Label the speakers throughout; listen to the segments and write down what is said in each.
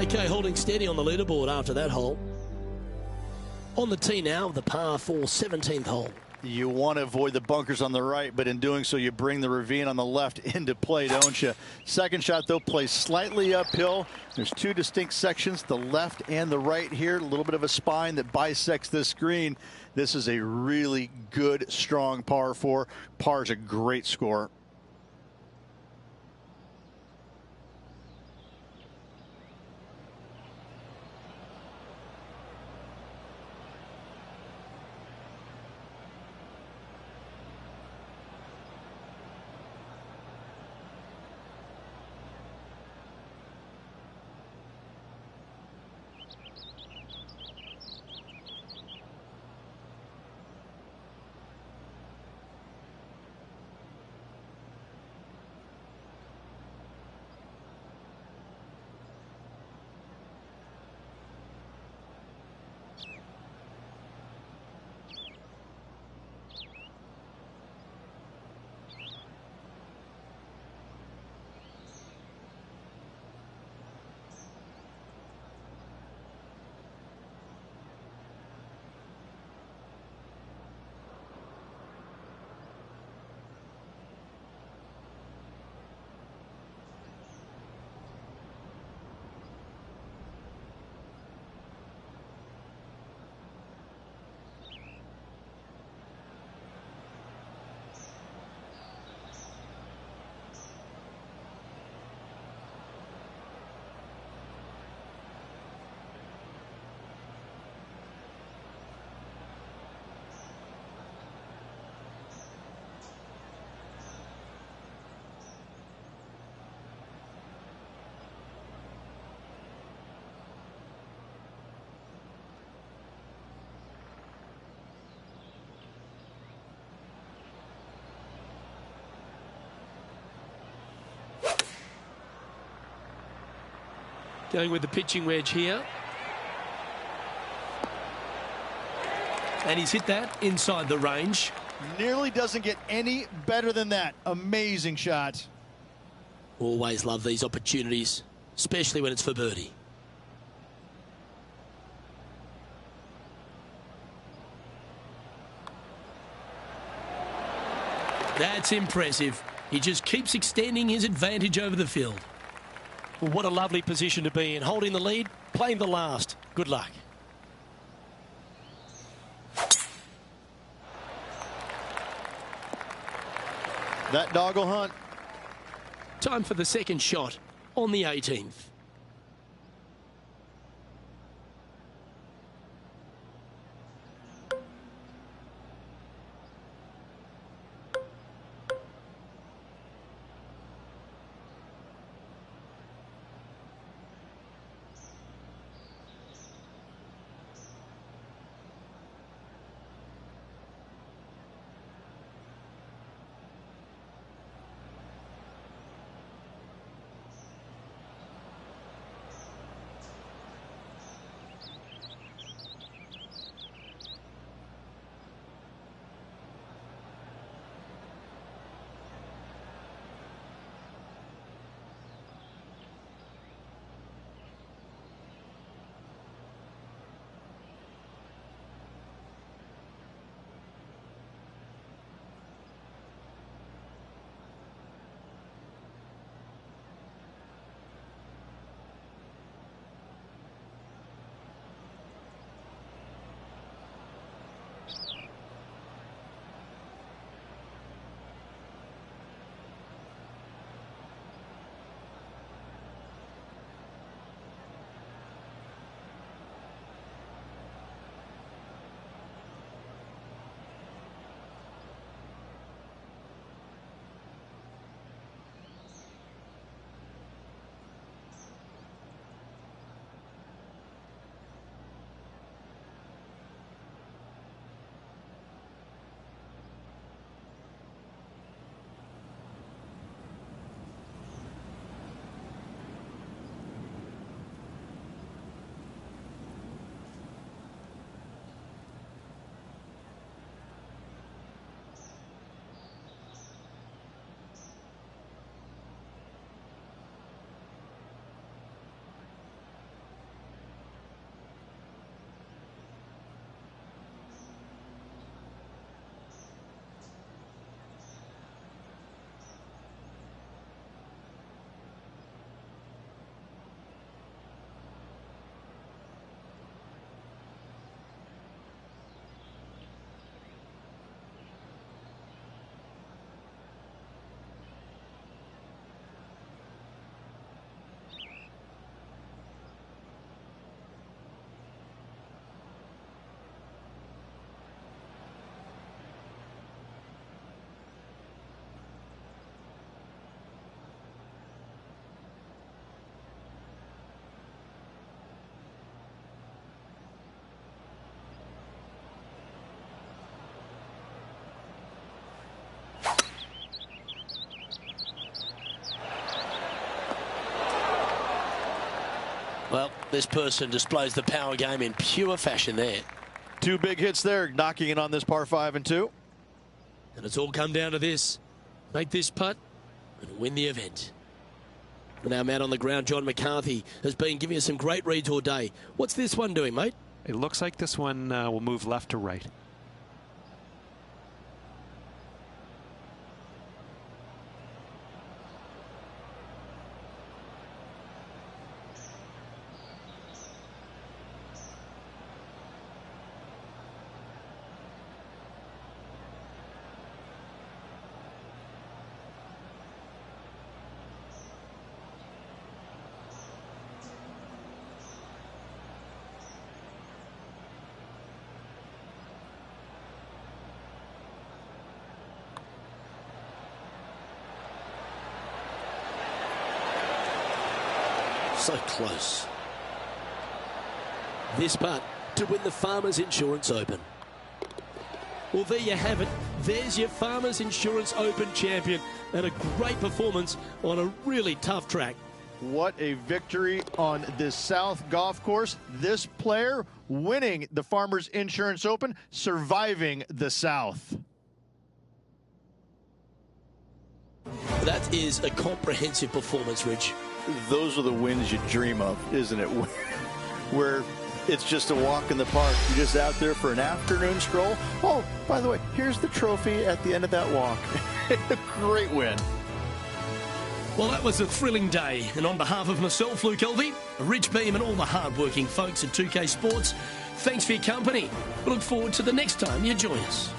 Speaker 1: Okay, holding steady on the leaderboard after that hole. On the tee now, the par 4 17th hole.
Speaker 2: You want to avoid the bunkers on the right, but in doing so, you bring the ravine on the left into play, don't you? Second shot, though, plays slightly uphill. There's two distinct sections, the left and the right here. A little bit of a spine that bisects this green. This is a really good, strong par 4. Par is a great score.
Speaker 1: Going with the pitching wedge here. And he's hit that inside the range.
Speaker 2: Nearly doesn't get any better than that. Amazing shot.
Speaker 1: Always love these opportunities, especially when it's for birdie. That's impressive. He just keeps extending his advantage over the field. Well, what a lovely position to be in. Holding the lead, playing the last. Good luck.
Speaker 2: That dog will hunt.
Speaker 1: Time for the second shot on the 18th. Well, this person displays the power game in pure fashion there.
Speaker 2: 2 big hits there, knocking in on this par 5 and 2.
Speaker 1: And it's all come down to this. Make this putt and win the event. And our man on the ground, John McCarthy, has been giving us some great reads all day. What's this one doing, mate?
Speaker 3: It looks like this one will move left to right.
Speaker 1: So close. This putt to win the Farmers Insurance Open. Well, there you have it. There's your Farmers Insurance Open champion, and a great performance on a really tough track.
Speaker 2: What a victory on this South golf course. This player winning the Farmers Insurance Open, surviving the South.
Speaker 1: That is a comprehensive performance, Rich.
Speaker 2: Those are the wins you dream of, isn't it? Where it's just a walk in the park. You're just out there for an afternoon stroll. Oh, by the way, here's the trophy at the end of that walk. A great win.
Speaker 1: Well, that was a thrilling day. And on behalf of myself, Luke Elvey, Rich Beam, and all the hard-working folks at 2K Sports, thanks for your company. We look forward to the next time you join us.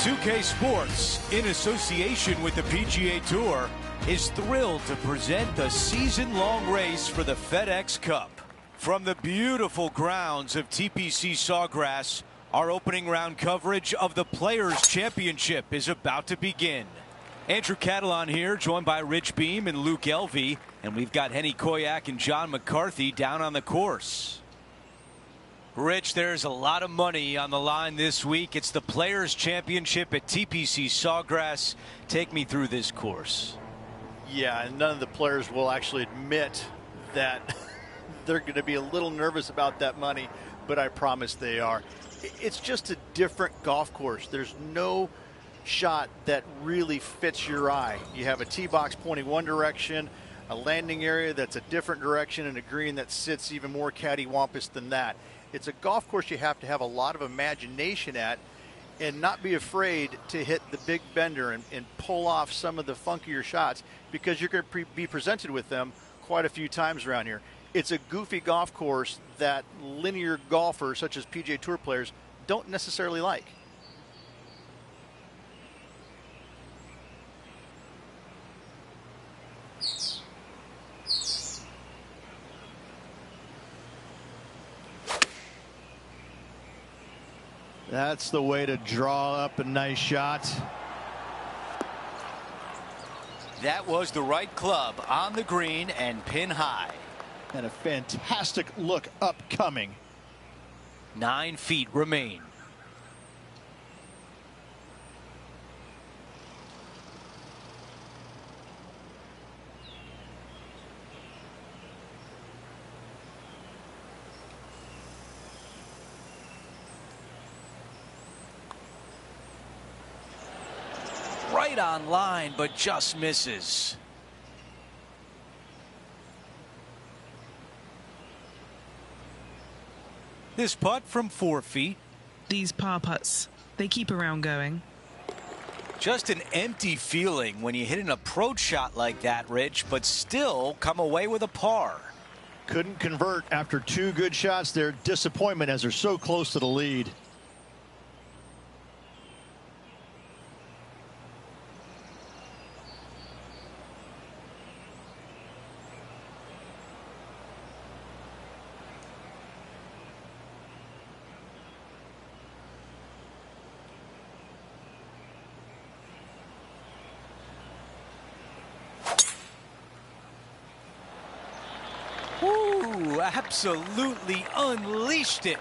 Speaker 4: 2K Sports, in association with the PGA Tour, is thrilled to present the season-long race for the FedEx Cup. From the beautiful grounds of TPC Sawgrass, our opening round coverage of the Players' Championship is about to begin. Andrew Catalon here, joined by Rich Beem and Luke Elvey, and we've got Henny Koyak and John McCarthy down on the course. Rich, there's a lot of money on the line this week. It's the Players' Championship at TPC Sawgrass. Take me through this course.
Speaker 2: Yeah, and none of the players will actually admit that they're going to be a little nervous about that money, but I promise they are. It's just a different golf course. There's no shot that really fits your eye. You have a tee box pointing one direction, a landing area that's a different direction, and a green that sits even more cattywampus than that. It's a golf course you have to have a lot of imagination at and not be afraid to hit the big bender and pull off some of the funkier shots, because you're going to be presented with them quite a few times around here. It's a goofy golf course that linear golfers such as PGA Tour players don't necessarily like. That's the way to draw up a nice shot.
Speaker 4: That was the right club on the green and pin high.
Speaker 2: And a fantastic look upcoming.
Speaker 4: 9 feet remain. Right on line, but just misses. This putt from 4 feet.
Speaker 5: These par putts, they keep a round going.
Speaker 4: Just an empty feeling when you hit an approach shot like that, Rich, but still come away with a par.
Speaker 2: Couldn't convert after 2 good shots there. Disappointment as they're so close to the lead.
Speaker 4: Ooh, absolutely unleashed it.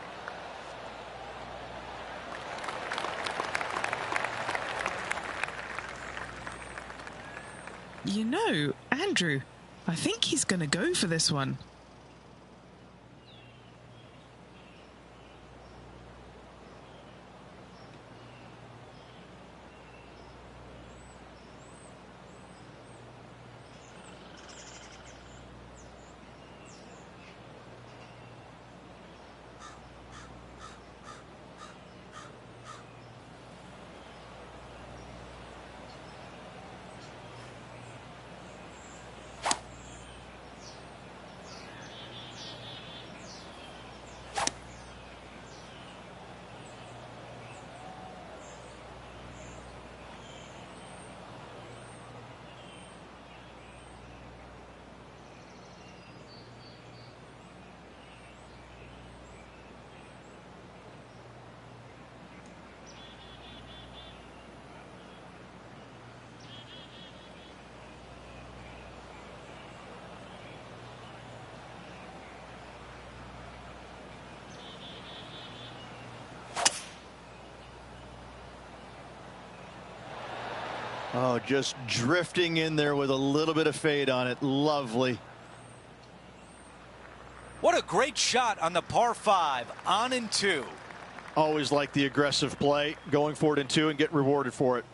Speaker 5: You know, Andrew, I think he's going to go for this one. Oh, just drifting in there with a little bit of fade on it. Lovely.
Speaker 4: What a great shot on the par 5, on in 2.
Speaker 2: Always like the aggressive play, going for it in 2 and get rewarded for it.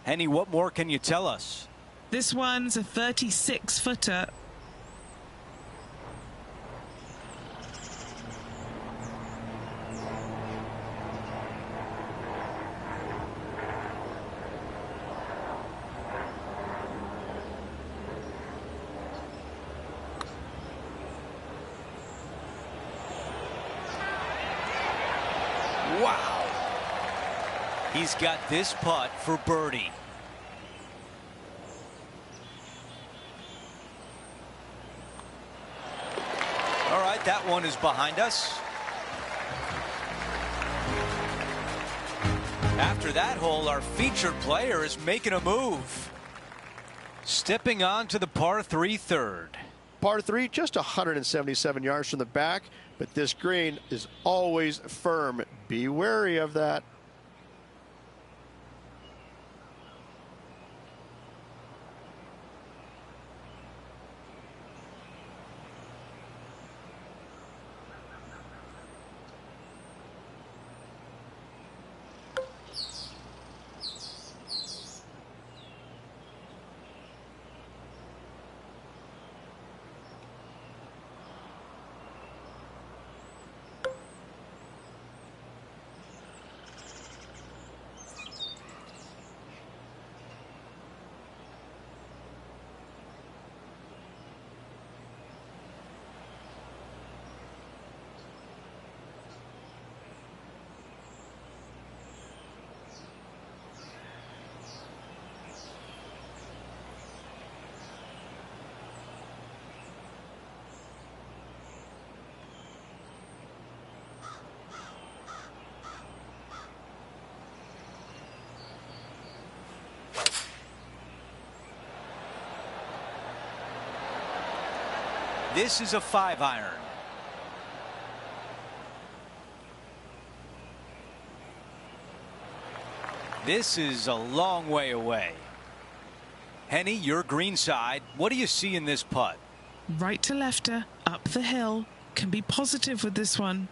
Speaker 4: Henny, what more can you tell us?
Speaker 5: This one's a 36-footer.
Speaker 4: Wow. He's got this putt for birdie. All right, that one is behind us. After that hole, our featured player is making a move. Stepping on to the par 3 third.
Speaker 6: Par 3, just 177 yards from the back, but this green is always firm. Be wary of that.
Speaker 4: This is a 5-iron. This is a long way away. Henny, your green side. What do you see in this putt?
Speaker 7: Right to lefter, up the hill. Can be positive with this one.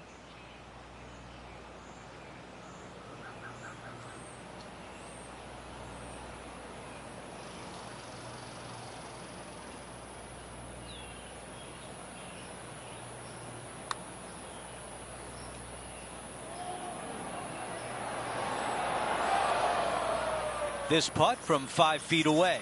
Speaker 4: This putt from 5 feet away.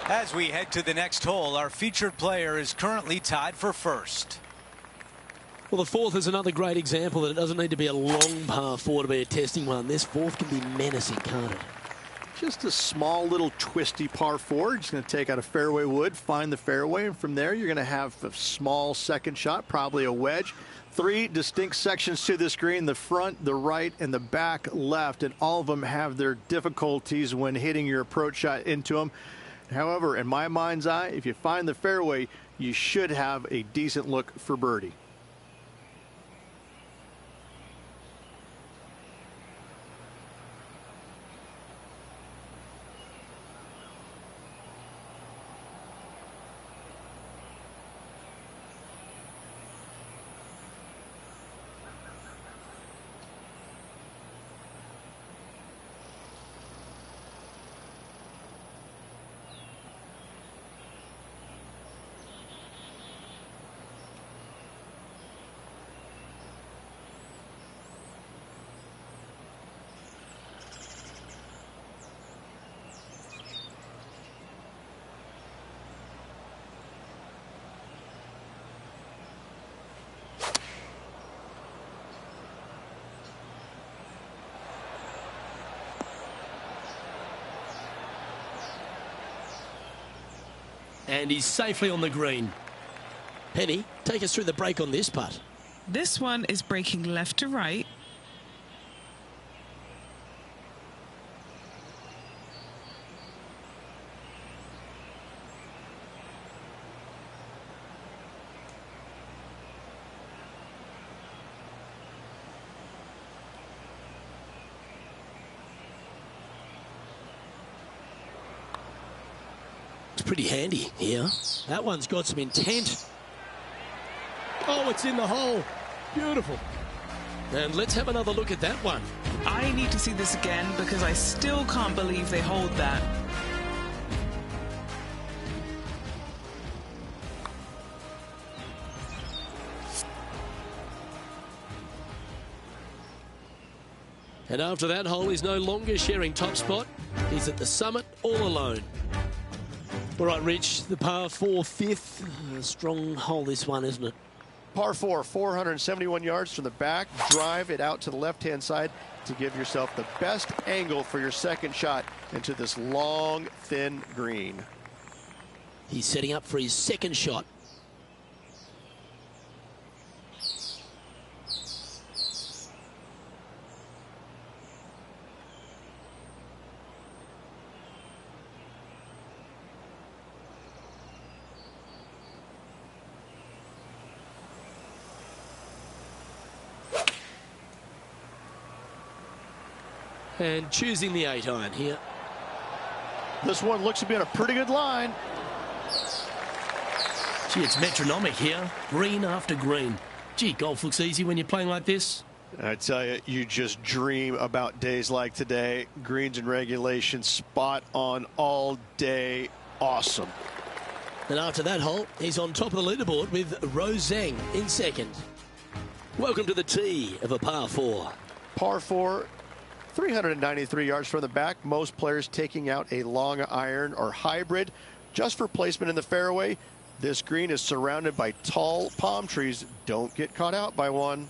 Speaker 4: As we head to the next hole, our featured player is currently tied for first.
Speaker 1: Well, the fourth is another great example that it doesn't need to be a long par 4 to be a testing one. This fourth can be menacing, can't it?
Speaker 6: Just a small little twisty par 4. Just going to take out a fairway wood, find the fairway, and from there you're going to have a small second shot, probably a wedge. 3 distinct sections to this green: the front, the right, and the back left, and all of them have their difficulties when hitting your approach shot into them. However, in my mind's eye, if you find the fairway, you should have a decent look for birdie.
Speaker 1: And he's safely on the green. Penny, take us through the break on this putt.
Speaker 7: This one is breaking left to right.
Speaker 1: Pretty handy here. That one's got some intent. Oh, it's in the hole. Beautiful. And let's have another look at that one.
Speaker 7: I need to see this again because I still can't believe they hold that.
Speaker 1: And after that hole, he's no longer sharing top spot. He's at the summit all alone. All right, Rich, the par 4 fifth. A strong hole, this one, isn't it?
Speaker 6: Par 4, 471 yards from the back. Drive it out to the left-hand side to give yourself the best angle for your second shot into this long, thin green.
Speaker 1: He's setting up for his second shot. And choosing the 8-iron here.
Speaker 6: This one looks to be on a pretty good line.
Speaker 1: Gee, it's metronomic here. Green after green. Gee, golf looks easy when you're playing like this.
Speaker 6: I tell you, you just dream about days like today. Greens and regulation, spot on all day. Awesome.
Speaker 1: And after that hole, he's on top of the leaderboard with Rose Zhang in second. Welcome to the tee of a par 4.
Speaker 6: Par 4, 393 yards from the back. Most players taking out a long iron or hybrid just for placement in the fairway. This green is surrounded by tall palm trees. Don't get caught out by one.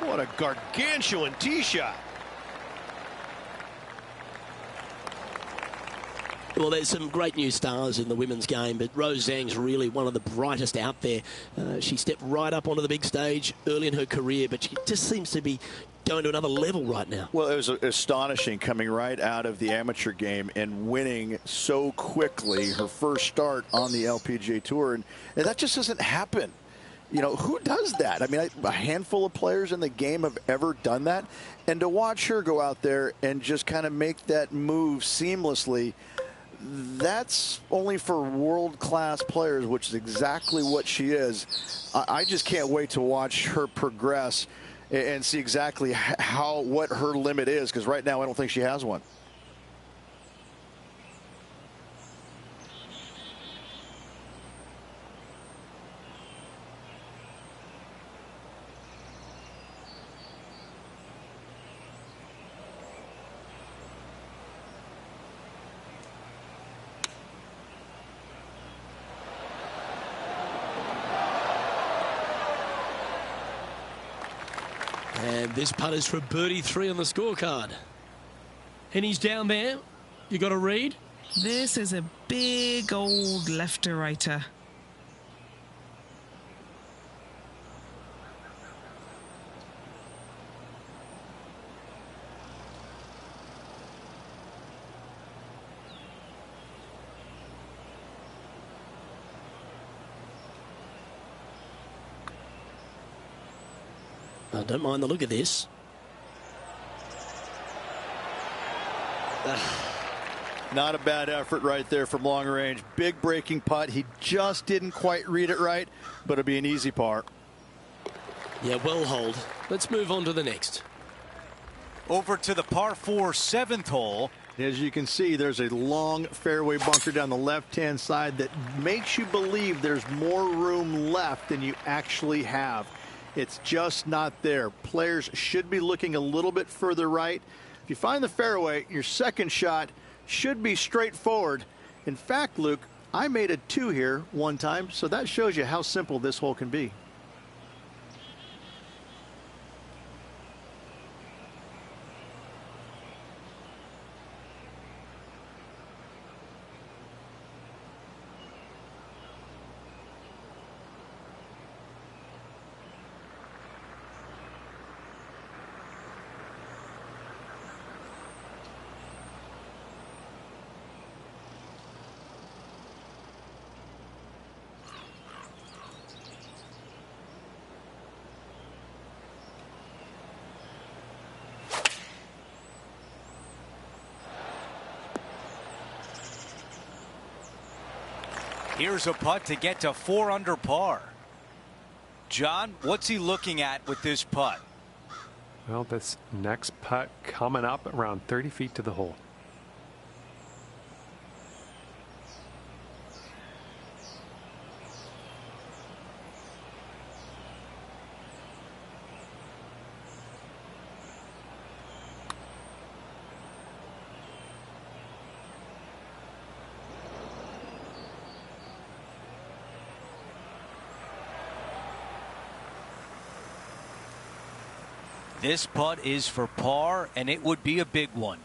Speaker 6: What a gargantuan tee shot.
Speaker 1: Well, there's some great new stars in the women's game, but Rose Zhang's really one of the brightest out there. She stepped right up onto the big stage early in her career, but she just seems to be going to another level right now.
Speaker 2: Well, it was astonishing coming right out of the amateur game and winning so quickly her first start on the LPGA Tour. And that just doesn't happen. You know, who does that? I mean, a handful of players in the game have ever done that. And to watch her go out there and just kind of make that move seamlessly, that's only for world-class players, which is exactly what she is. I just can't wait to watch her progress and see exactly what her limit is, because right now I don't think she has one.
Speaker 1: And this putt is for birdie 3 on the scorecard. And he's down there. You got to read.
Speaker 7: This is a big old left-to-righter.
Speaker 1: I don't mind the look of this.
Speaker 2: Not a bad effort right there from long range. Big breaking putt. He just didn't quite read it right, but it'll be an easy par.
Speaker 1: Yeah, well hold. Let's move on to the next.
Speaker 4: Over to the par 4 7th hole.
Speaker 6: As you can see, there's a long fairway bunker down the left-hand side that makes you believe there's more room left than you actually have. It's just not there. Players should be looking a little bit further right. If you find the fairway, your second shot should be straightforward. In fact, Luke, I made a 2 here one time, so that shows you how simple this hole can be.
Speaker 4: Here's a putt to get to 4 under par. John, what's he looking at with this putt?
Speaker 3: Well, this next putt coming up around 30 feet to the hole.
Speaker 4: This putt is for par, and it would be a big one.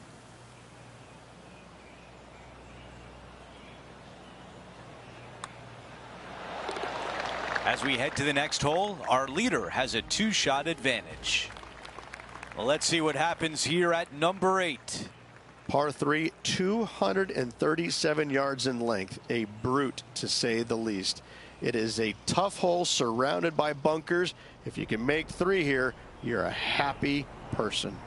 Speaker 4: As we head to the next hole, our leader has a 2-shot advantage. Well, let's see what happens here at number 8.
Speaker 6: Par 3, 237 yards in length. A brute, to say the least. It is a tough hole surrounded by bunkers. If you can make 3 here, you're a happy person.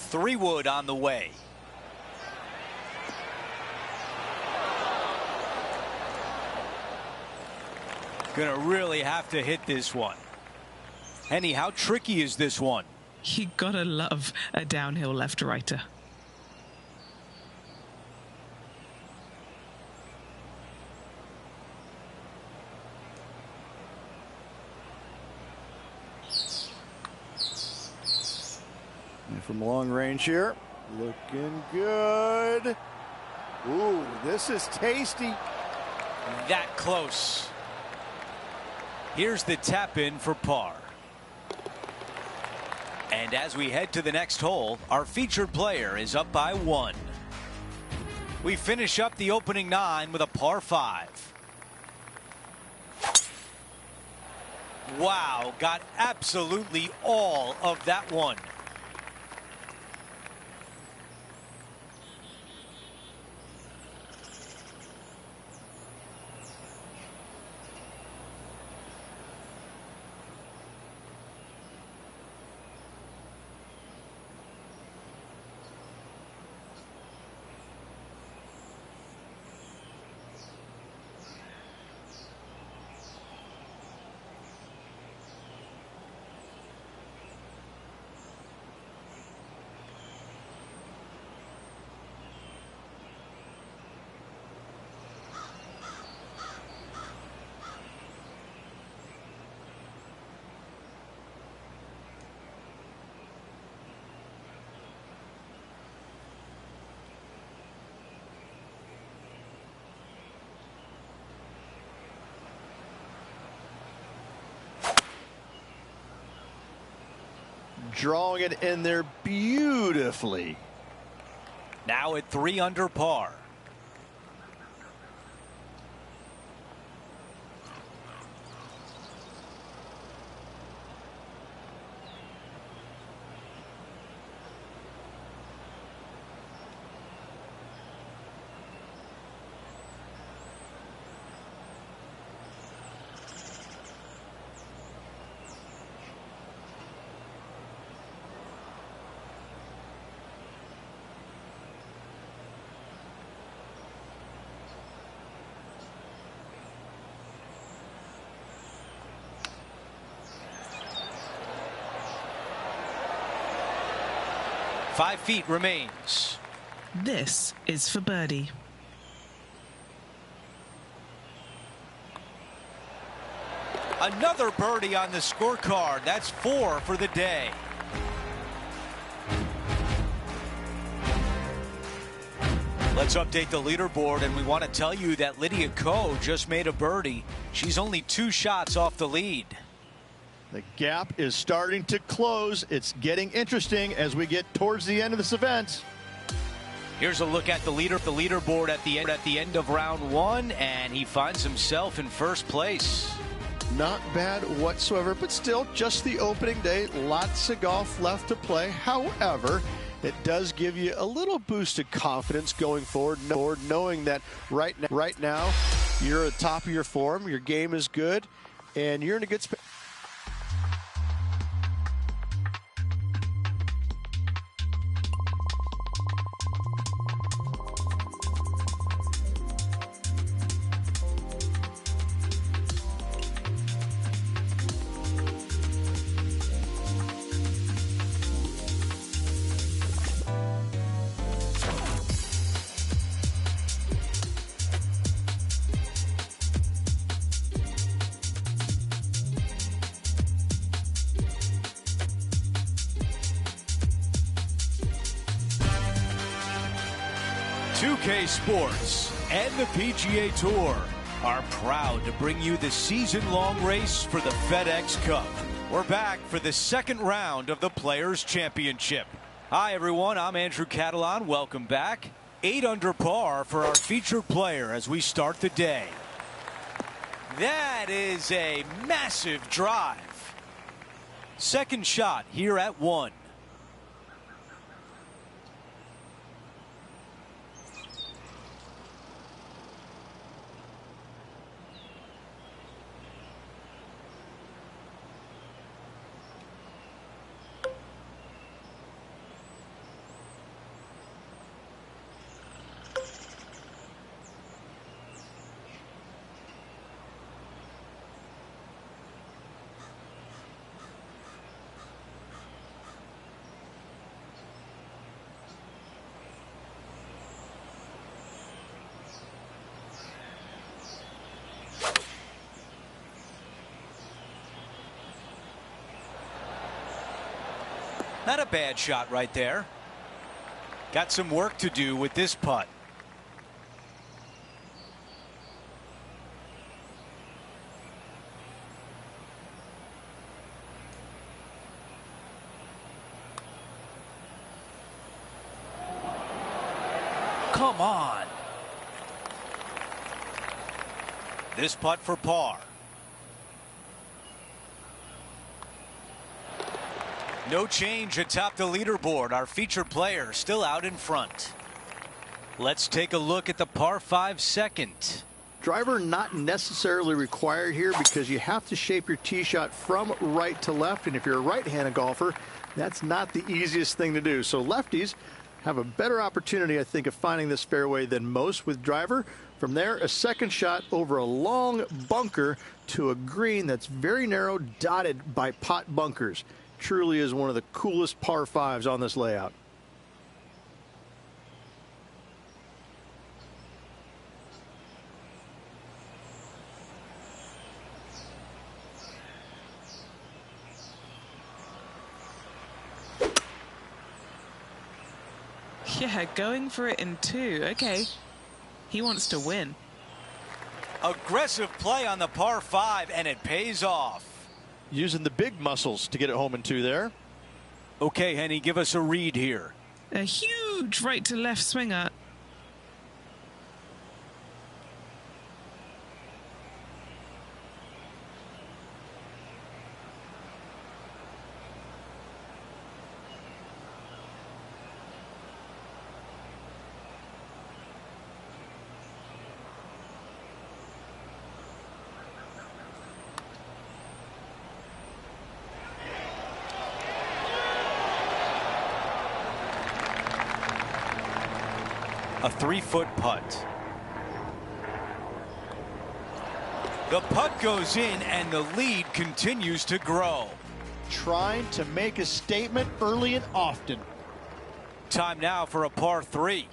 Speaker 4: Three wood on the way. Gonna really have to hit this one. Henny, how tricky is this one?
Speaker 7: You gotta love a downhill left-righter.
Speaker 2: And from long range here, looking good. Ooh, this is tasty.
Speaker 4: That close. Here's the tap in for par. And as we head to the next hole, our featured player is up by 1. We finish up the opening 9 with a par 5. Wow, got absolutely all of that one.
Speaker 6: Drawing it in there beautifully.
Speaker 4: Now at 3 under par. 5 feet remains.
Speaker 7: This is for birdie.
Speaker 4: Another birdie on the scorecard. That's 4 for the day. Let's update the leaderboard, and we want to tell you that Lydia Ko just made a birdie. She's only 2 shots off the lead.
Speaker 2: The gap is starting to close. It's getting interesting as we get towards the end of this event.
Speaker 4: Here's a look at the leaderboard at the end of round 1, and he finds himself in first place.
Speaker 2: Not bad whatsoever, but still just the opening day. Lots of golf left to play. However, it does give you a little boost of confidence going forward, knowing that right now you're at the top of your form, your game is good, and you're in a good space.
Speaker 4: Sports and the PGA Tour are proud to bring you the season-long race for the FedEx Cup. We're back for the second round of the Players' Championship. Hi, everyone. I'm Andrew Catalan. Welcome back. 8 under par for our featured player as we start the day. That is a massive drive. Second shot here at 1. Not a bad shot right there. Got some work to do with this putt. Come on. This putt for par. No change atop the leaderboard. Our featured player still out in front. Let's take a look at the par 5 second.
Speaker 2: Driver not necessarily required here because you have to shape your tee shot from right to left. And if you're a right-handed golfer, that's not the easiest thing to do. So lefties have a better opportunity, I think, of finding this fairway than most with driver. From there, a second shot over a long bunker to a green that's very narrow, dotted by pot bunkers. Truly is one of the coolest par 5s on this layout.
Speaker 7: Yeah, going for it in 2. Okay. He wants to win.
Speaker 4: Aggressive play on the par 5, and it pays off.
Speaker 2: Using the big muscles to get it home in 2 there.
Speaker 4: Okay, Henny, give us a read here.
Speaker 7: A huge right to left swinger.
Speaker 4: A 3-foot putt. The putt goes in and the lead continues to grow.
Speaker 2: Trying to make a statement early and often.
Speaker 4: Time now for a par 3.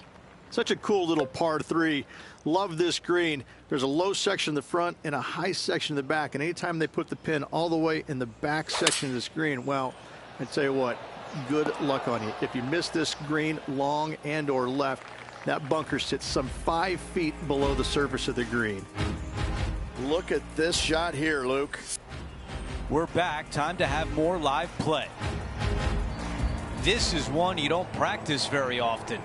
Speaker 6: Such a cool little par 3. Love this green. There's a low section in the front and a high section in the back. And anytime they put the pin all the way in the back section of this green, well, I tell you what, good luck on you. If you miss this green long and or left, that bunker sits some 5 feet below the surface of the green.
Speaker 5: Look at this shot here, Luke.
Speaker 4: We're back. Time to have more live play. This is one you don't practice very often.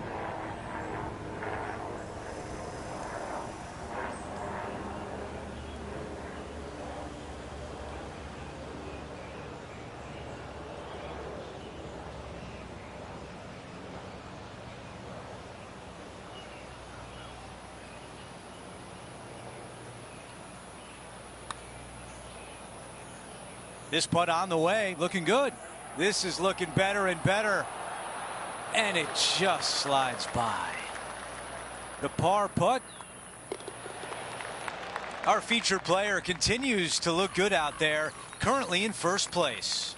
Speaker 4: This putt on the way, looking good. This is looking better and better. And it just slides by. The par putt. Our featured player continues to look good out there, currently in first place.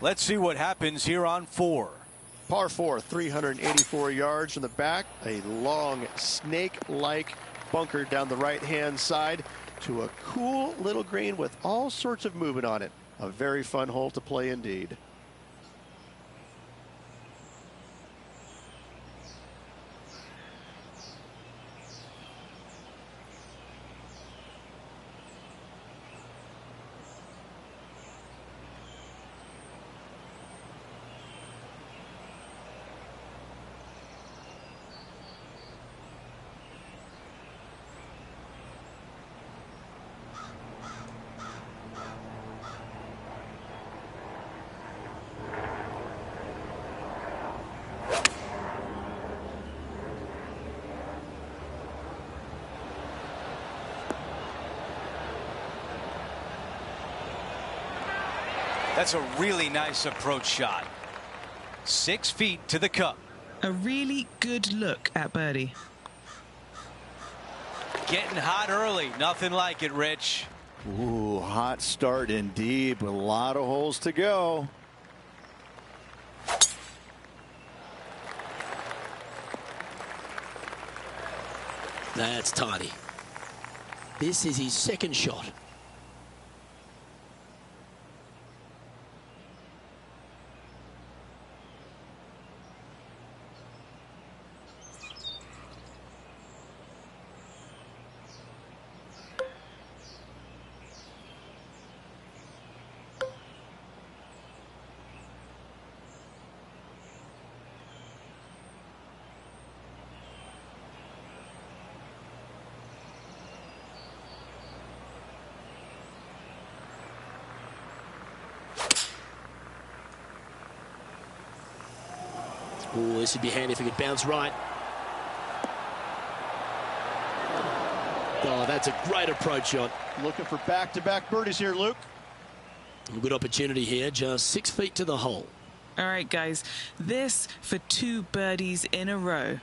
Speaker 4: Let's see what happens here on 4.
Speaker 5: Par 4, 384 yards from the back. A long snake-like bunker down the right-hand side to a cool little green with all sorts of movement on it. A very fun hole to play indeed.
Speaker 4: That's a really nice approach shot. 6 feet to the cup.
Speaker 7: A really good look at birdie.
Speaker 4: Getting hot early. Nothing like it, Rich.
Speaker 5: Ooh, hot start indeed, with a lot of holes to go.
Speaker 1: That's tidy. This is his second shot. Oh, this would be handy if it could bounce right. Oh, that's a great approach shot.
Speaker 5: Looking for back-to-back birdies here, Luke.
Speaker 1: Good opportunity here, just 6 feet to the hole.
Speaker 7: All right, guys, this for 2 birdies in a row.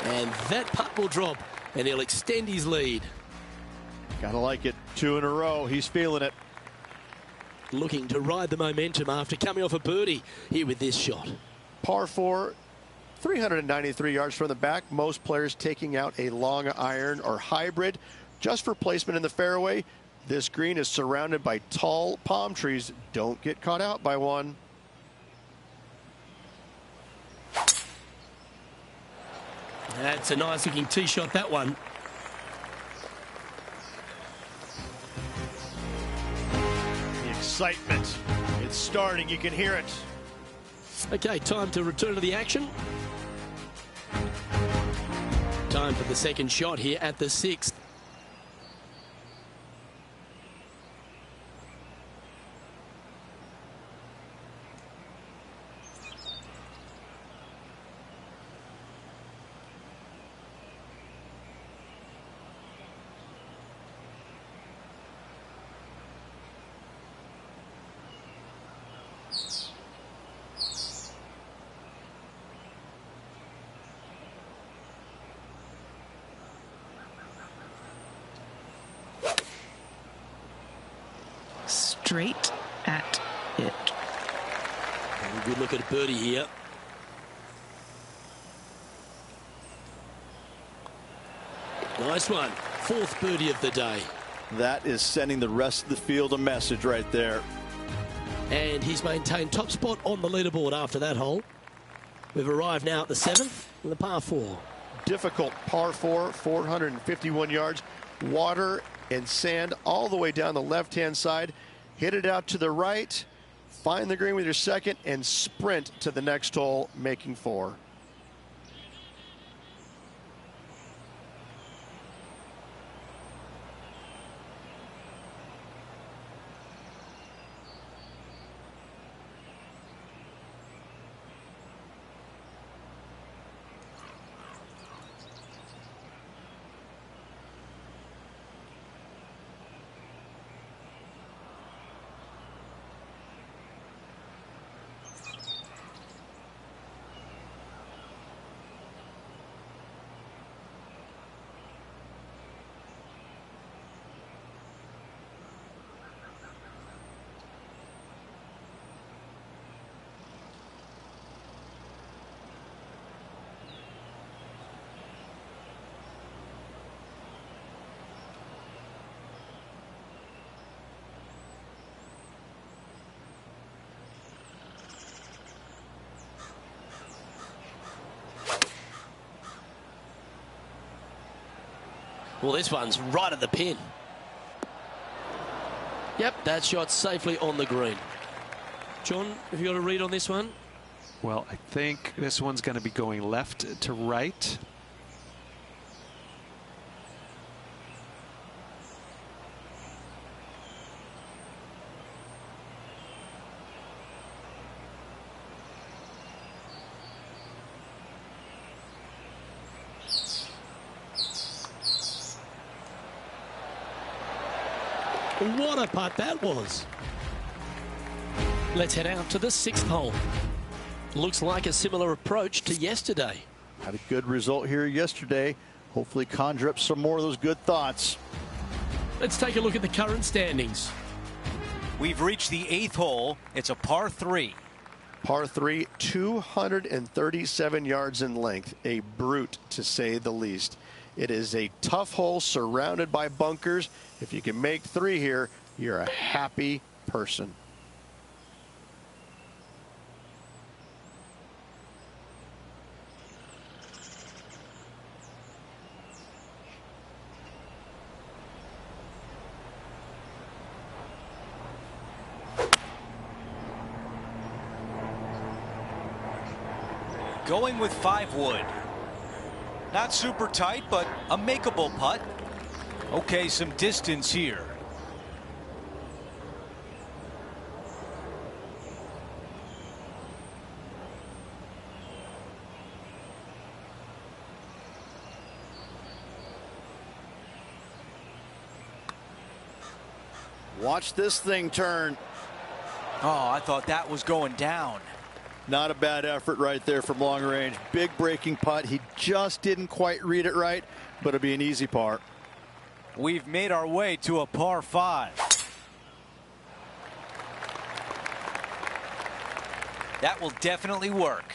Speaker 1: And that putt will drop, and he'll extend his lead.
Speaker 5: Gotta like it. 2 in a row. He's feeling it.
Speaker 1: Looking to ride the momentum after coming off a birdie here with this shot.
Speaker 5: Par 4, 393 yards from the back. Most players taking out a long iron or hybrid just for placement in the fairway. This green is surrounded by tall palm trees. Don't get caught out by one.
Speaker 1: That's a nice looking tee shot, that one.
Speaker 5: Excitement. It's starting. You can hear it.
Speaker 1: Okay, time to return to the action. Time for the second shot here at the 6th.
Speaker 7: Straight at it.
Speaker 1: a good look at a birdie here. Nice one. 4th birdie of the day.
Speaker 2: That is sending the rest of the field a message right there.
Speaker 1: And he's maintained top spot on the leaderboard after that hole. We've arrived now at the 7th, and the par 4.
Speaker 5: Difficult par 4, 451 yards. Water and sand all the way down the left-hand side. Hit it out to the right. Find the green with your second and sprint to the next hole, making 4.
Speaker 1: Well, this one's right at the pin. Yep, that shot safely on the green. John, have you got a read on this one?
Speaker 3: Well, I think this one's going to be going left to right.
Speaker 1: What a putt that was. Let's head out to the 6th hole. Looks like a similar approach to yesterday.
Speaker 2: Had a good result here yesterday. Hopefully conjure up some more of those good thoughts.
Speaker 1: Let's take a look at the current standings.
Speaker 4: We've reached the 8th hole. It's a par 3.
Speaker 5: Par 3, 237 yards in length. A brute, to say the least. It is a tough hole surrounded by bunkers. If you can make 3 here, you're a happy person.
Speaker 4: Going with 5 wood. Not super tight, but a makeable putt. Okay, some distance here.
Speaker 2: Watch this thing turn.
Speaker 4: Oh, I thought that was going down.
Speaker 2: Not a bad effort right there from long range. Big breaking putt. He just didn't quite read it right, but it'll be an easy par.
Speaker 4: We've made our way to a par 5. That will definitely work.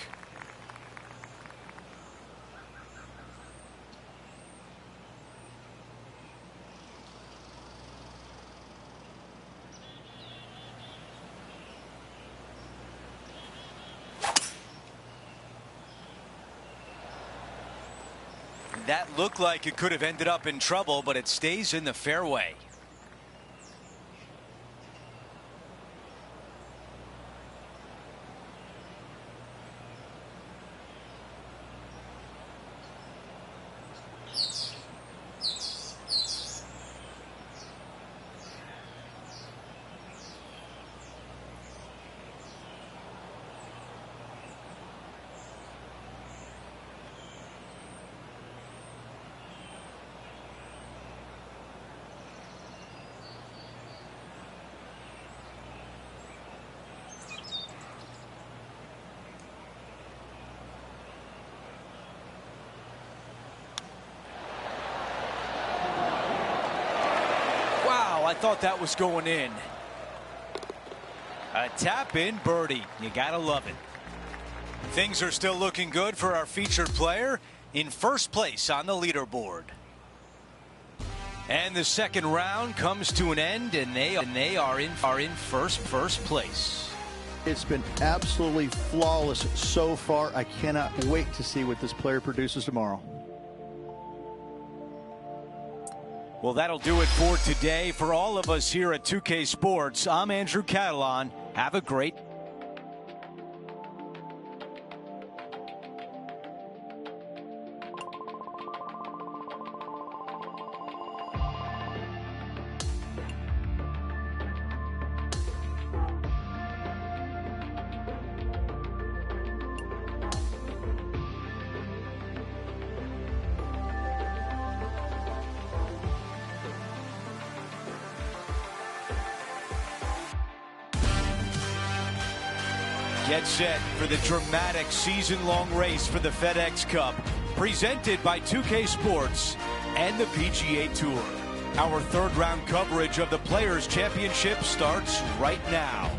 Speaker 4: That looked like it could have ended up in trouble, but it stays in the fairway. I thought that was going in. A tap-in birdie. You gotta love it. Things are still looking good for our featured player in first place on the leaderboard. And the second round comes to an end, and they are in first place.
Speaker 2: It's been absolutely flawless so far. I cannot wait to see what this player produces tomorrow.
Speaker 4: Well, that'll do it for today. For all of us here at 2K Sports, I'm Andrew Catalon. Have a great Get set for the dramatic season-long race for the FedEx Cup, presented by 2K Sports and the PGA Tour. Our third-round coverage of the Players' Championship starts right now.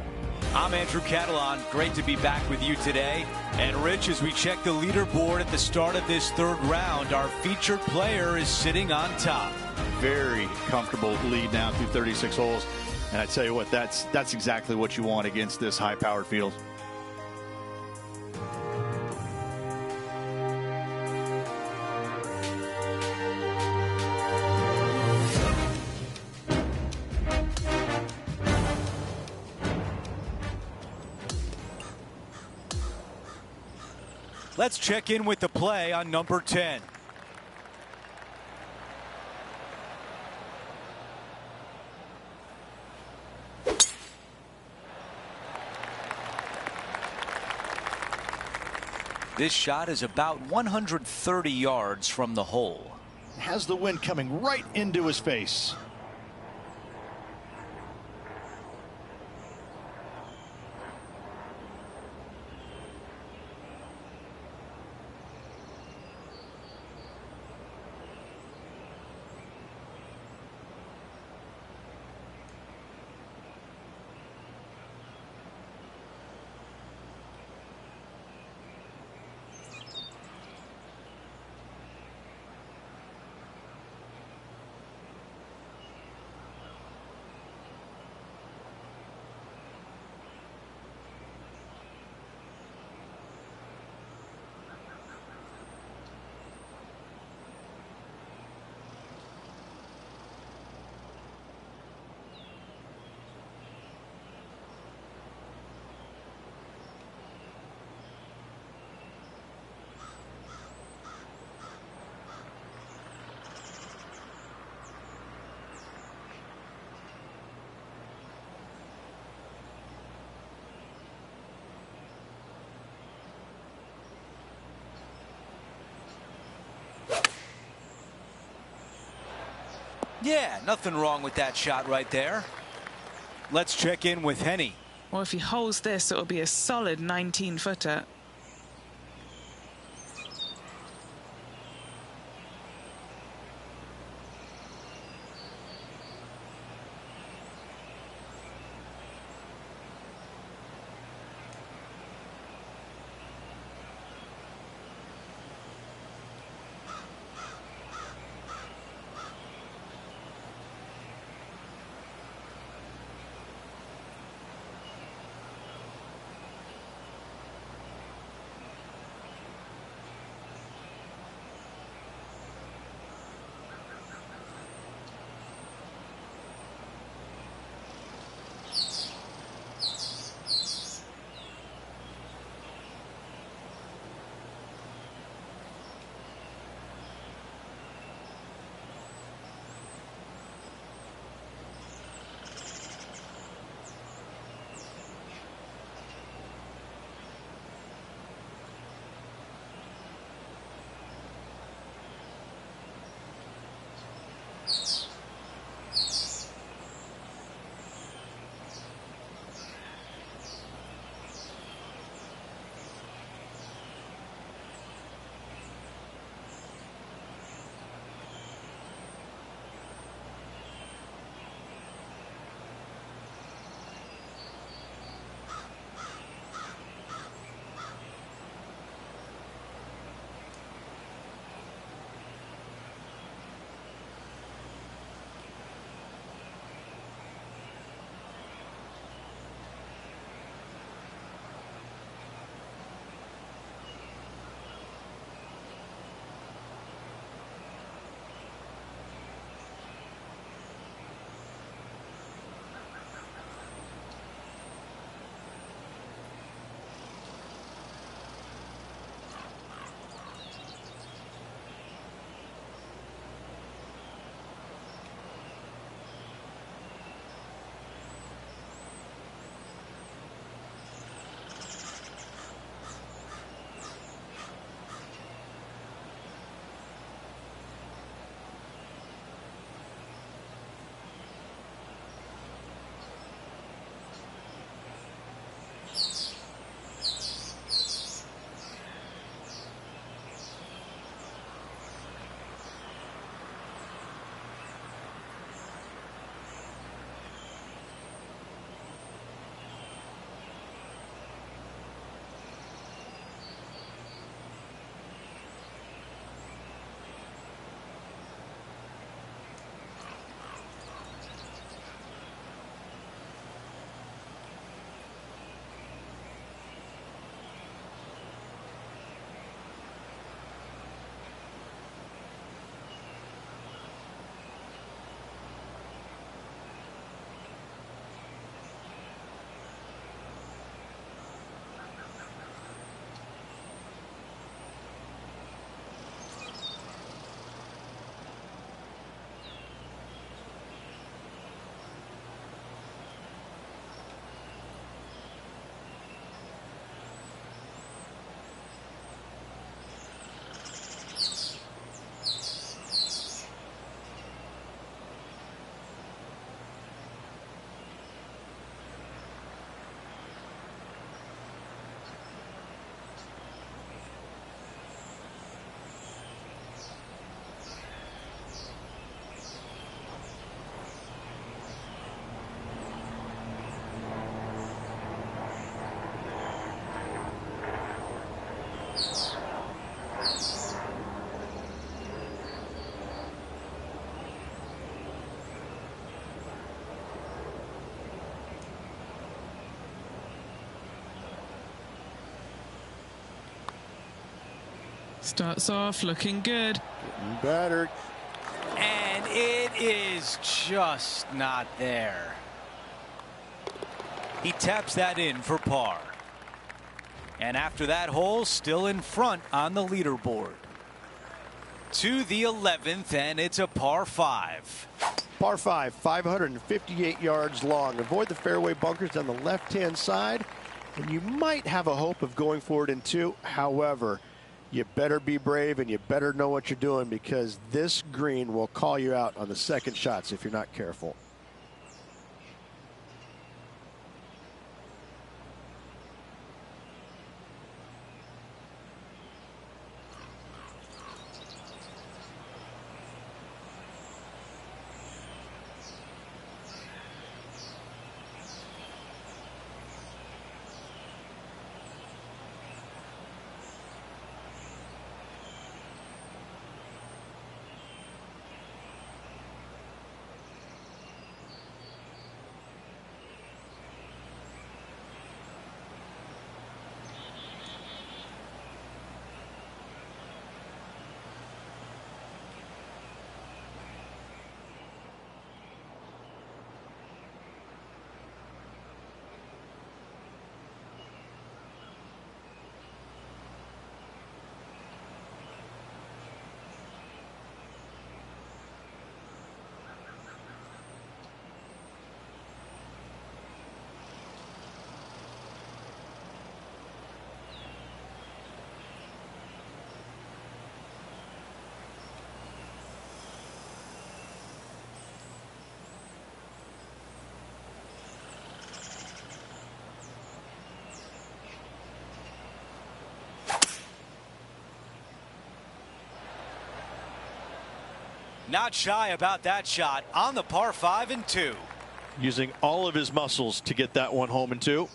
Speaker 4: I'm Andrew Catalon. Great to be back with you today. And Rich, as we check the leaderboard at the start of this third round, our featured player is sitting on top.
Speaker 2: Very comfortable lead now through 36 holes. And I tell you what, that's exactly what you want against this high-powered field.
Speaker 4: Let's check in with the play on number 10. This shot is about 130 yards from the hole.
Speaker 2: Has the wind coming right into his face.
Speaker 4: Yeah, nothing wrong with that shot right there. Let's check in with Henny.
Speaker 7: Well, if he holds this, it'll be a solid 19-footer. Starts off looking good.
Speaker 5: Getting better.
Speaker 4: And it is just not there. He taps that in for par. And after that hole, still in front on the leaderboard. To the 11th, and it's a par 5.
Speaker 5: Par 5, 558 yards long. Avoid the fairway bunkers on the left-hand side, and you might have a hope of going for it in 2. However, you better be brave and you better know what you're doing, because this green will call you out on the second shots if you're not careful.
Speaker 4: Not shy about that shot on the par 5 and 2.
Speaker 2: Using all of his muscles to get that one home in 2.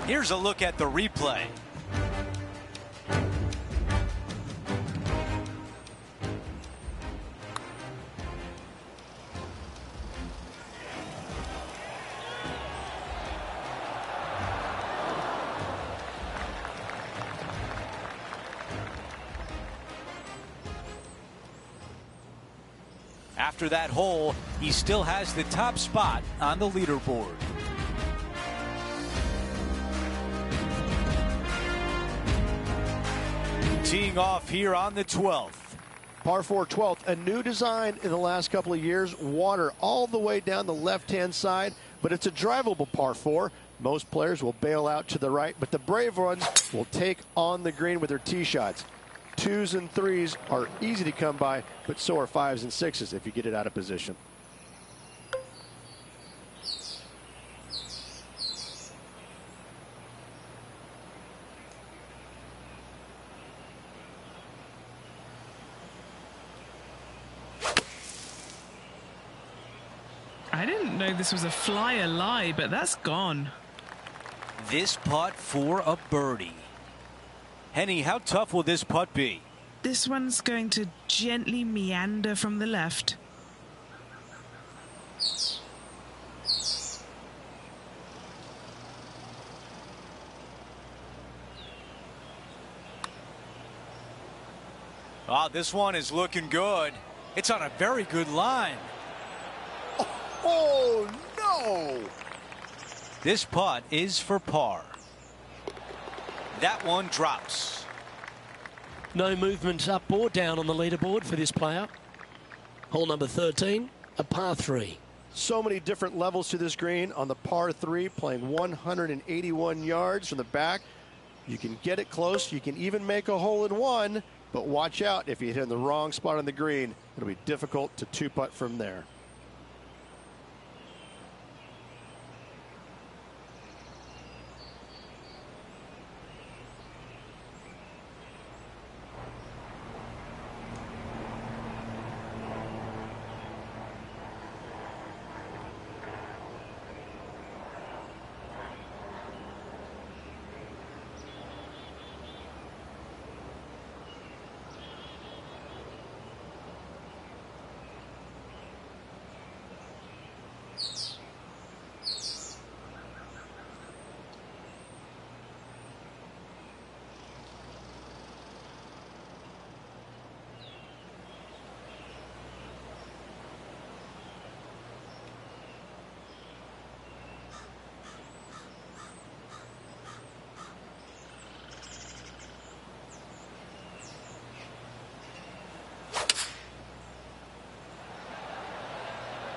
Speaker 4: Here's a look at the replay. After that hole, he still has the top spot on the leaderboard. Teeing off here on the 12th.
Speaker 5: Par 4 12th, a new design in the last couple of years. Water all the way down the left-hand side, but it's a drivable par 4. Most players will bail out to the right, but the brave ones will take on the green with their tee shots. 2s and 3s are easy to come by, but so are 5s and 6s if you get it out of position.
Speaker 7: I didn't know this was a flyer lie, but that's gone.
Speaker 4: This putt for a birdie. Henny, how tough will this putt be?
Speaker 7: This one's going to gently meander from the left.
Speaker 4: Ah, this one is looking good. It's on a very good line.
Speaker 5: Oh, no!
Speaker 4: This putt is for par. That one drops.
Speaker 1: No movement up or down on the leaderboard for this player. Hole number 13, a par 3.
Speaker 5: So many different levels to this green. On the par 3, playing 181 yards from the back. You can get it close. You can even make a hole in one. But watch out, if you hit in the wrong spot on the green, it'll be difficult to two-putt from there.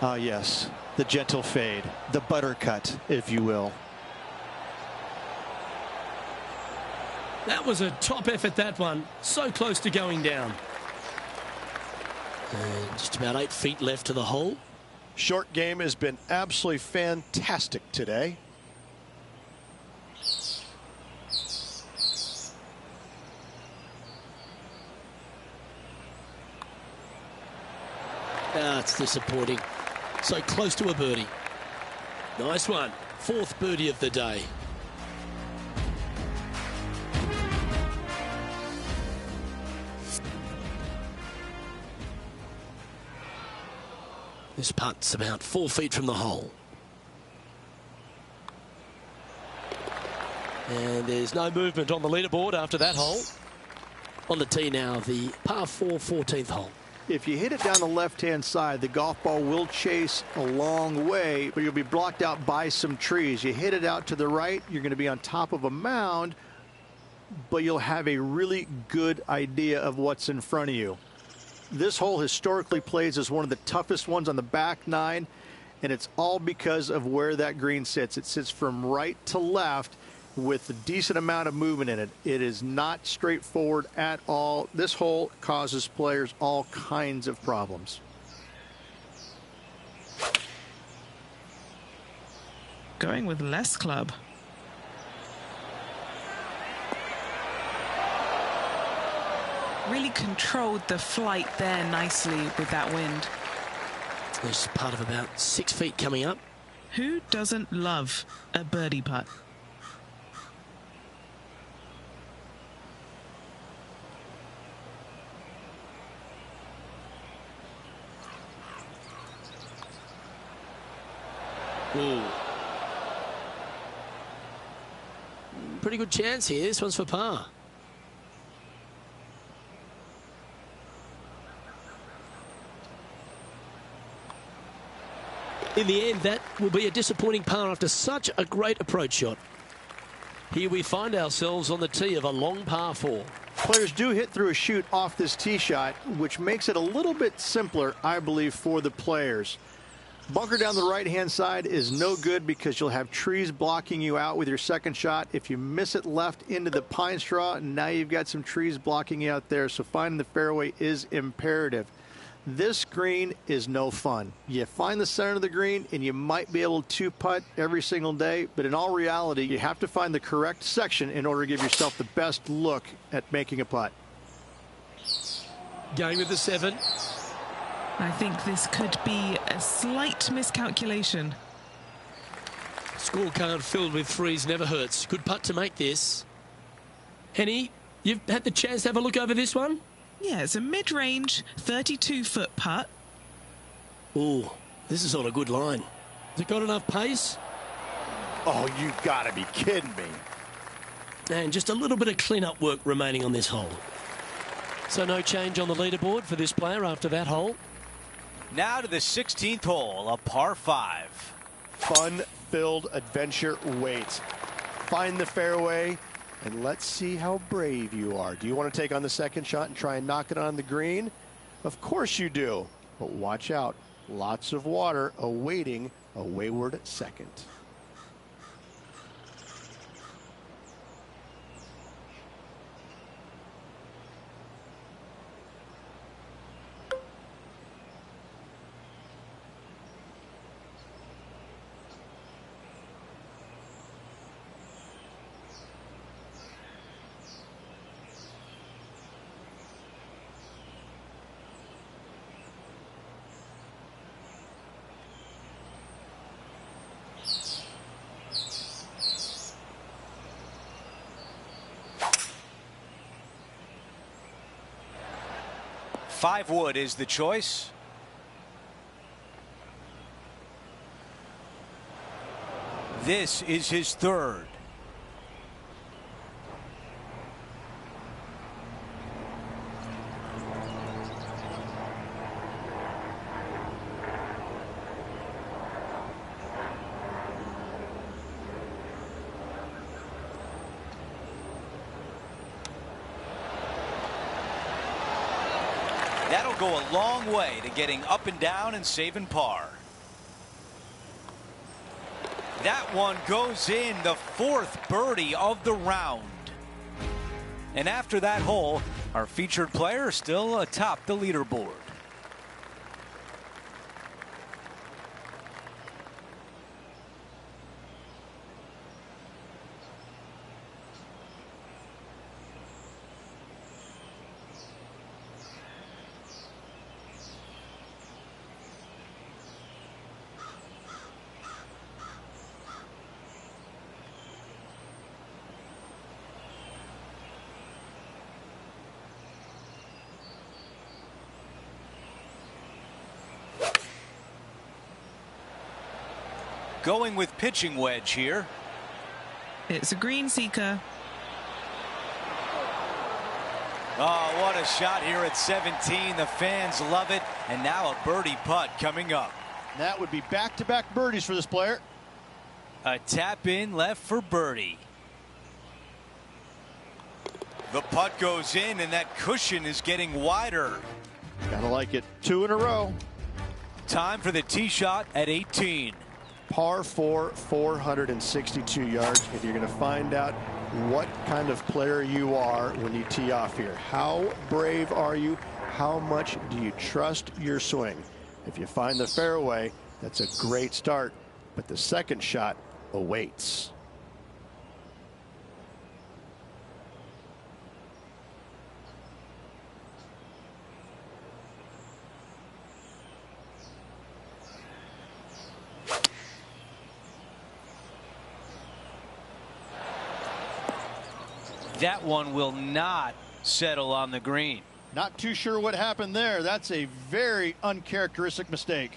Speaker 2: Ah, yes, the gentle fade, the buttercut, if you will.
Speaker 1: That was a top effort, that one. So close to going down. And just about 8 feet left to the hole.
Speaker 5: Short game has been absolutely fantastic today.
Speaker 1: Ah, it's disappointing. So close to a birdie. Nice one. 4th birdie of the day. This putt's about 4 feet from the hole. And there's no movement on the leaderboard after that hole. On the tee now, the par 4 14th hole.
Speaker 6: If you hit it down the left-hand side, the golf ball will chase a long way, but you'll be blocked out by some trees. You hit it out to the right, you're going to be on top of a mound, but you'll have a really good idea of what's in front of you. This hole historically plays as one of the toughest ones on the back nine, and it's all because of where that green sits. It sits from right to left with a decent amount of movement in it. It is not straightforward at all. This hole causes players all kinds of problems.
Speaker 7: Going with less club. Really controlled the flight there nicely with that wind.
Speaker 1: There's part of about 6 feet coming up.
Speaker 7: Who doesn't love a birdie putt?
Speaker 1: Ooh. Pretty good chance here. This one's for par. In the end, that will be a disappointing par after such a great approach shot. Here we find ourselves on the tee of a long par 4.
Speaker 6: Players do hit through a chute off this tee shot, which makes it a little bit simpler, I believe, for the players. Bunker down the right-hand side is no good because you'll have trees blocking you out with your second shot. If you miss it left into the pine straw, now you've got some trees blocking you out there, so finding the fairway is imperative. This green is no fun. You find the center of the green and you might be able to putt every single day, but in all reality, you have to find the correct section in order to give yourself the best look at making a putt.
Speaker 1: Going with the 7.
Speaker 7: I think this could be a slight miscalculation.
Speaker 1: Scorecard filled with threes never hurts. Good putt to make this. Henny, you've had the chance to have a look over this one?
Speaker 7: Yeah, it's a mid-range 32-foot putt.
Speaker 1: Ooh, this is on a good line. Has it got enough pace?
Speaker 5: Oh, you gotta be kidding me.
Speaker 1: And just a little bit of clean-up work remaining on this hole. So no change on the leaderboard for this player after that hole.
Speaker 4: Now to the 16th hole, a par 5.
Speaker 5: Fun-filled adventure waits. Find the fairway, and let's see how brave you are. Do you want to take on the second shot and try and knock it on the green? Of course you do. But watch out. Lots of water awaiting a wayward second.
Speaker 4: Five wood is the choice. This is his third. That'll go a long way to getting up and down and saving par. That one goes in, the 4th birdie of the round. And after that hole, our featured player still atop the leaderboard. Going with pitching wedge here.
Speaker 7: It's a green seeker.
Speaker 4: Oh, what a shot here at 17. The fans love it. And now a birdie putt coming up.
Speaker 2: That would be back-to-back birdies for this player.
Speaker 4: A tap in left for birdie. The putt goes in, and that cushion is getting wider.
Speaker 2: Gotta like it. 2 in a row.
Speaker 4: Time for the tee shot at 18.
Speaker 5: Par 4, 462 yards. If you're going to find out what kind of player you are when you tee off here. How brave are you? How much do you trust your swing? If you find the fairway, that's a great start, but the second shot awaits.
Speaker 4: That one will not settle on the green.
Speaker 2: Not too sure what happened there. That's a very uncharacteristic mistake.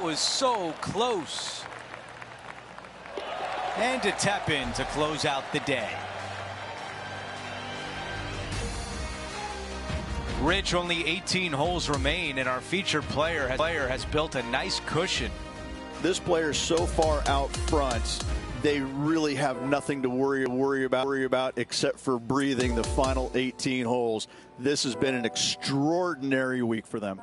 Speaker 4: That was so close. And to tap in to close out the day. Rich, only 18 holes remain, and our featured player has built a nice cushion.
Speaker 2: This player is so far out front, they really have nothing to worry about except for breathing the final 18 holes. This has been an extraordinary week for them.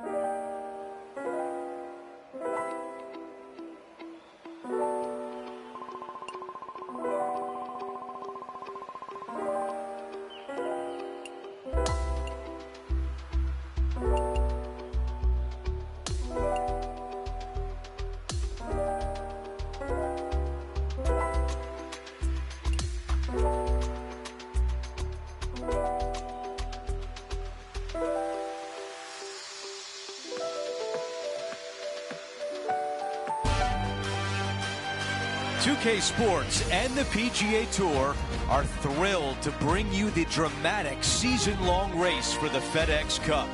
Speaker 4: Two-K Sports and the PGA Tour are thrilled to bring you the dramatic season-long race for the FedEx Cup.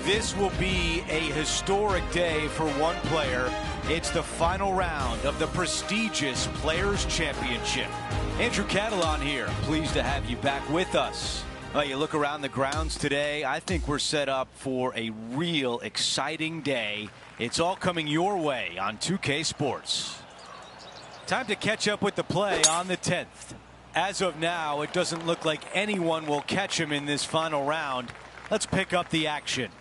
Speaker 4: This will be a historic day for one player. It's the final round of the prestigious Players' Championship. Andrew Catalon here, pleased to have you back with us. Well, you look around the grounds today, I think we're set up for a real exciting day. It's all coming your way on 2K Sports. Time to catch up with the play on the 10th. As of now, it doesn't look like anyone will catch him in this final round. Let's pick up the action.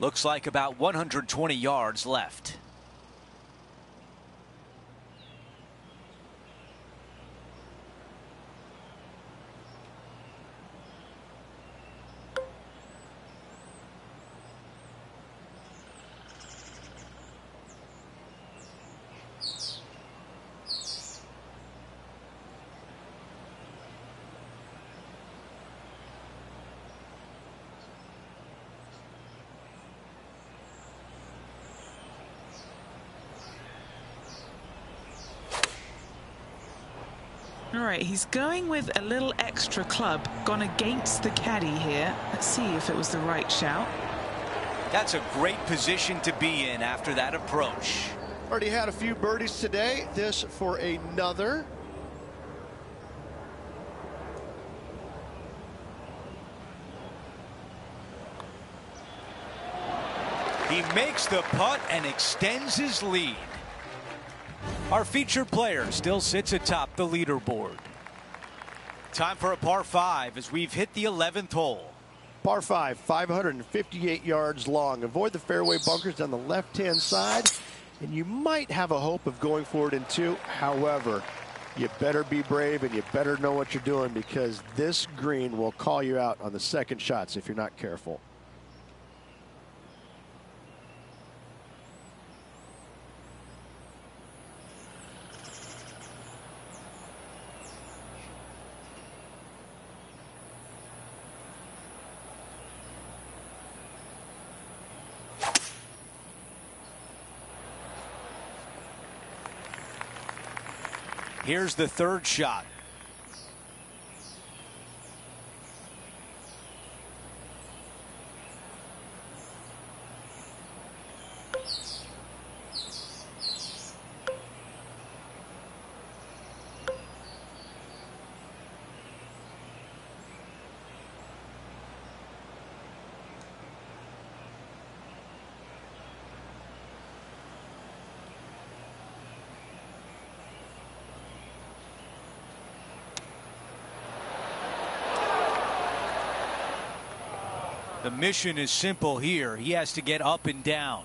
Speaker 4: Looks like about 120 yards left.
Speaker 7: All right, he's going with a little extra club, gone against the caddy here. Let's see if it was the right shout.
Speaker 4: That's a great position to be in after that approach.
Speaker 5: Already had a few birdies today. This for another.
Speaker 4: He makes the putt and extends his lead. Our featured player still sits atop the leaderboard. Time for a par 5 as we've hit the 11th hole.
Speaker 5: Par 5, 558 yards long. Avoid the fairway bunkers on the left-hand side, and you might have a hope of going forward in 2. However, you better be brave and you better know what you're doing, because this green will call you out on the second shots if you're not careful.
Speaker 4: Here's the third shot. The mission is simple here. He has to get up and down.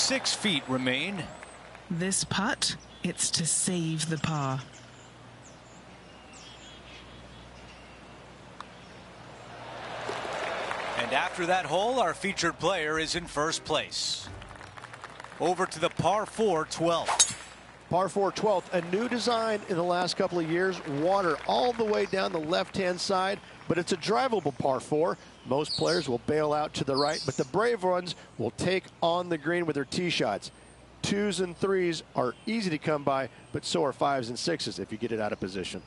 Speaker 4: 6 feet remain.
Speaker 7: This putt, it's to save the par.
Speaker 4: And after that hole, our featured player is in first place. Over to the par 4 12th.
Speaker 5: Par 4 12th, a new design in the last couple of years. Water all the way down the left-hand side, but it's a drivable par 4. Most players will bail out to the right, but the brave ones will take on the green with their tee shots. 2s and 3s are easy to come by, but so are 5s and 6s if you get it out of position.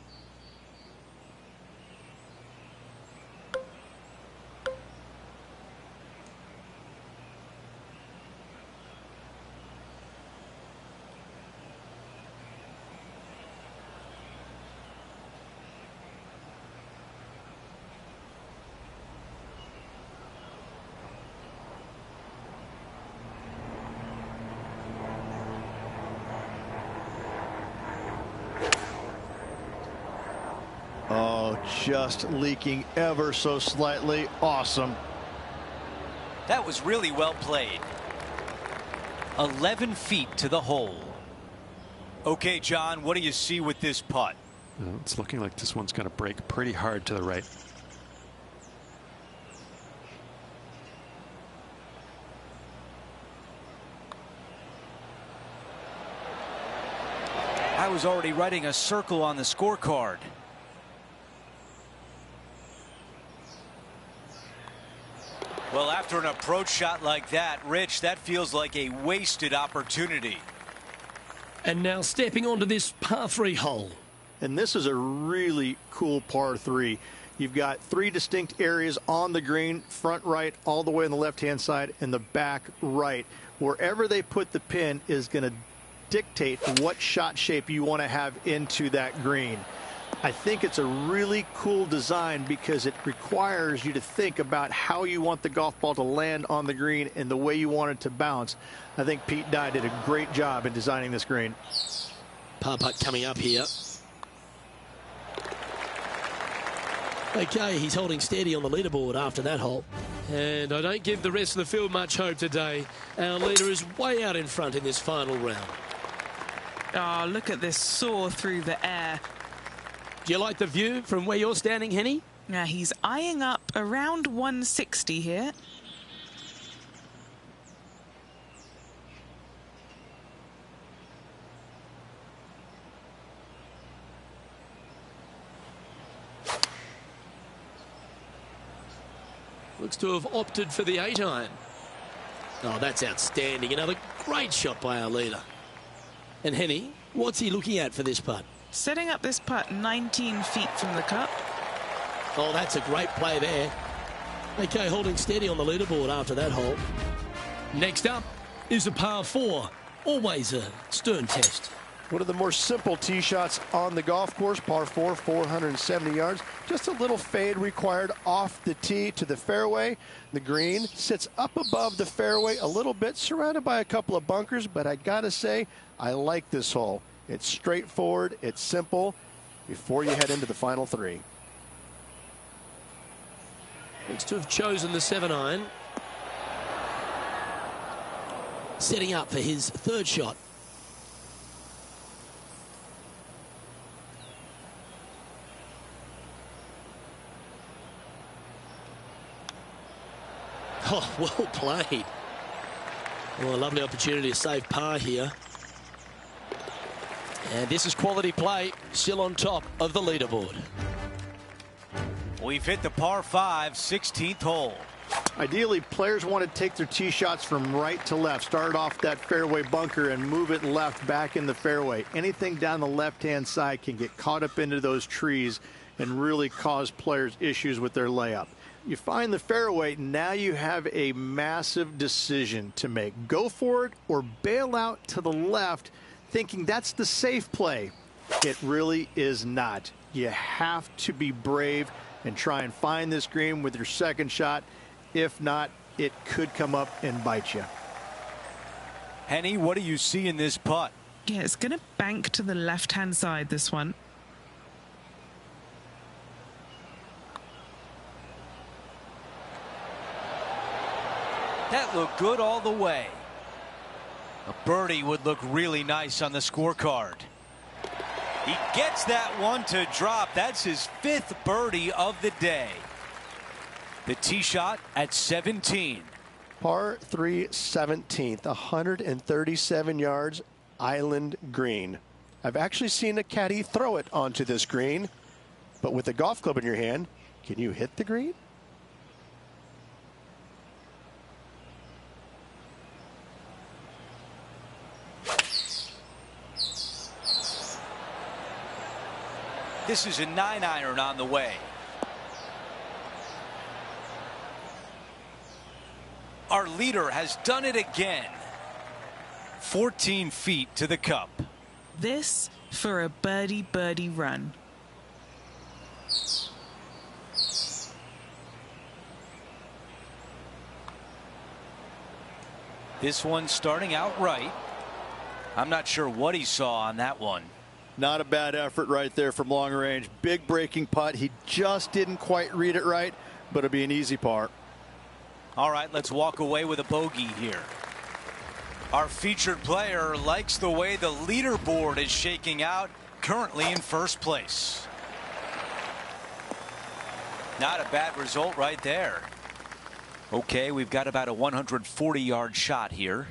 Speaker 2: Oh, just leaking ever so slightly. Awesome.
Speaker 4: That was really well played. 11 feet to the hole. Okay, John, what do you see with this putt?
Speaker 3: It's looking like this one's going to break pretty hard to the right.
Speaker 4: I was already writing a circle on the scorecard. Well, after an approach shot like that, Rich, that feels like a wasted opportunity.
Speaker 1: And now stepping onto this par 3 hole.
Speaker 2: And this is a really cool par 3. You've got 3 distinct areas on the green, front right, all the way on the left-hand side, and the back right. Wherever they put the pin is going to dictate what shot shape you want to have into that green. I think it's a really cool design because it requires you to think about how you want the golf ball to land on the green and the way you want it to bounce. I think Pete Dye did a great job in designing this green.
Speaker 1: Par putt coming up here. Okay, he's holding steady on the leaderboard after that hole. And I don't give the rest of the field much hope today. Our leader is way out in front in this final round.
Speaker 7: Oh, look at this soar through the air.
Speaker 1: Do you like the view from where you're standing, Henny?
Speaker 7: Now he's eyeing up around 160 here.
Speaker 1: Looks to have opted for the 8-iron. Oh, that's outstanding. Another great shot by our leader. And Henny, what's he looking at for this putt?
Speaker 7: Setting up this putt 19 feet from the cup.
Speaker 1: Oh, that's a great play there. Okay, holding steady on the leaderboard after that hole. Next up is a par 4. Always a stern test.
Speaker 5: One of the more simple tee shots on the golf course, par 4, 470 yards. Just a little fade required off the tee to the fairway. The green sits up above the fairway a little bit, surrounded by a couple of bunkers, but I gotta say, I like this hole. It's straightforward, it's simple, before you head into the final 3.
Speaker 1: Looks to have chosen the 7-iron. Setting up for his 3rd shot. Oh, well played. Well, a lovely opportunity to save par here. And this is quality play, still on top of the leaderboard.
Speaker 4: We've hit the par 5, 16th hole.
Speaker 2: Ideally, players want to take their tee shots from right to left. Start off that fairway bunker and move it left back in the fairway. Anything down the left-hand side can get caught up into those trees and really cause players issues with their layup. You find the fairway, now you have a massive decision to make. Go for it or bail out to the left, thinking that's the safe play. It really is not. You have to be brave and try and find this green with your 2nd shot. If not, it could come up and bite you.
Speaker 4: Henny, what do you see in this putt?
Speaker 7: Yeah, it's going to bank to the left-hand side, this one.
Speaker 4: That looked good all the way. birdie would look really nice on the scorecard. He gets that one to drop. That's his 5th birdie of the day. The tee shot at 17.
Speaker 5: Par 3 17th, 137 yards, island green. I've actually seen a caddy throw it onto this green, but with a golf club in your hand, can you hit the green?
Speaker 4: This is a 9-iron on the way. Our leader has done it again. 14 feet to the cup.
Speaker 7: This for a birdie run.
Speaker 4: This one starting out right. I'm not sure what he saw on that one.
Speaker 2: Not a bad effort right there from long range. Big breaking putt. He just didn't quite read it right, but it'll be an easy par.
Speaker 4: All right, let's walk away with a bogey here. Our featured player likes the way the leaderboard is shaking out, currently in first place. Not a bad result right there. Okay, we've got about a 140-yard shot here.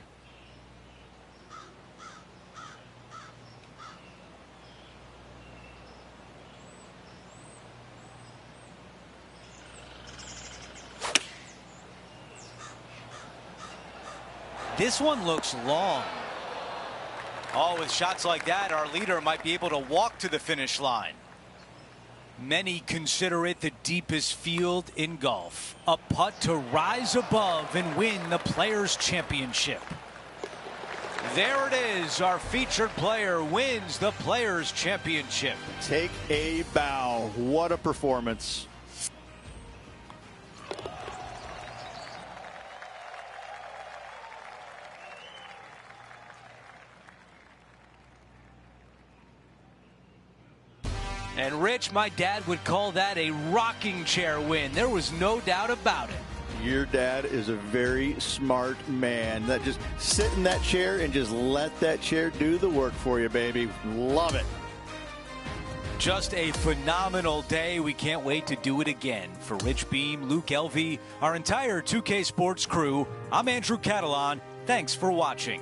Speaker 4: This one looks long. Oh, with shots like that, our leader might be able to walk to the finish line. Many consider it the deepest field in golf. A putt to rise above and win the Players' Championship. There it is. Our featured player wins the Players' Championship.
Speaker 2: Take a bow. What a performance.
Speaker 4: And Rich, my dad would call that a rocking chair win. There was no doubt about it.
Speaker 2: Your dad is a very smart man. That just sit in that chair and just let that chair do the work for you, baby. Love it.
Speaker 4: Just a phenomenal day. We can't wait to do it again. For Rich Beem, Luke Elvy, our entire 2K Sports crew, I'm Andrew Catalan. Thanks for watching.